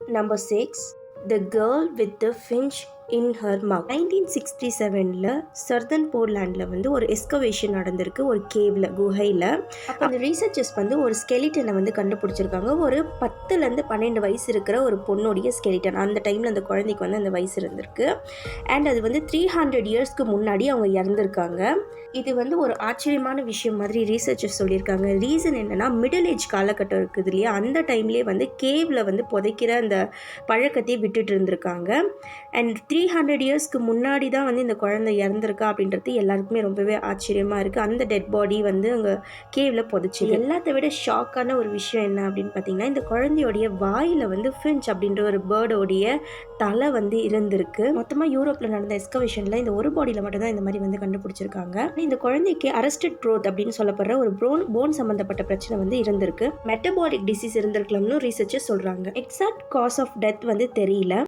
Number 6. The Girl with the Finch in Her Mouth. 1967ல் சர்தன் போர்ட்லாண்டில் வந்து ஒரு excavation நடந்திருக்கு, ஒரு கேவில், குகையில். அப்போ அந்த ரீசர்ச்சர்ஸ் வந்து ஒரு ஸ்கெலிட்டனை வந்து கண்டுபிடிச்சிருக்காங்க. ஒரு 10லேருந்து 12 வயசு இருக்கிற ஒரு பொண்ணுடைய ஸ்கெலிட்டன். அந்த டைமில் அந்த குழந்தைக்கு வந்து அந்த வயசு இருந்திருக்கு. அண்ட் அது வந்து 300 இயர்ஸ்க்கு முன்னாடி அவங்க இறந்துருக்காங்க. இது வந்து ஒரு ஆச்சரியமான விஷயம் மாதிரி ரீசர்ச்சர்ஸ் சொல்லியிருக்காங்க. ரீசன் என்னென்னா, மிடில் ஏஜ் காலகட்டம் இருக்குது இல்லையா, அந்த டைம்லேயே வந்து கேவில் வந்து புதைக்கிற அந்த பழக்கத்தையே விட்டுட்டு இருந்திருக்காங்க. அண்ட் 300 இயர்ஸ்க்கு முன்னாடி தான் வந்து இந்த குழந்தை இறந்துருக்கா அப்படின்றது எல்லாருக்குமே ரொம்பவே ஆச்சரியமாக இருக்குது. அந்த டெட் பாடி வந்து அங்கே கேவில் புதைச்சி. எல்லாத்த விட ஷாக்கான ஒரு விஷயம் என்ன அப்படின்னு பார்த்தீங்கன்னா, இந்த குழந்தையோடைய வாயில் வந்து ஃபின்ச் அப்படின்ற ஒரு பேர்டோடைய தலை வந்து இருந்திருக்கு. மொத்தமாக யூரோப்பில் நடந்த எஸ்கவேஷனில் இந்த ஒரு பாடியில் மட்டும்தான் இந்த மாதிரி வந்து கண்டுபிடிச்சிருக்காங்க. இந்த குழந்தைக்கு அரஸ்டட் க்ரோத் அப்படின்னு சொல்லப்படுற ஒரு போன் சம்மந்தப்பட்ட பிரச்சனை வந்து இருந்திருக்கு. மெட்டபாலிக் டிசீஸ் இருந்திருக்கலாம்னு ரீசர்ச்சர்ஸ் சொல்கிறாங்க. எக்ஸாக்ட் காஸ் ஆஃப் டெத் வந்து தெரியல.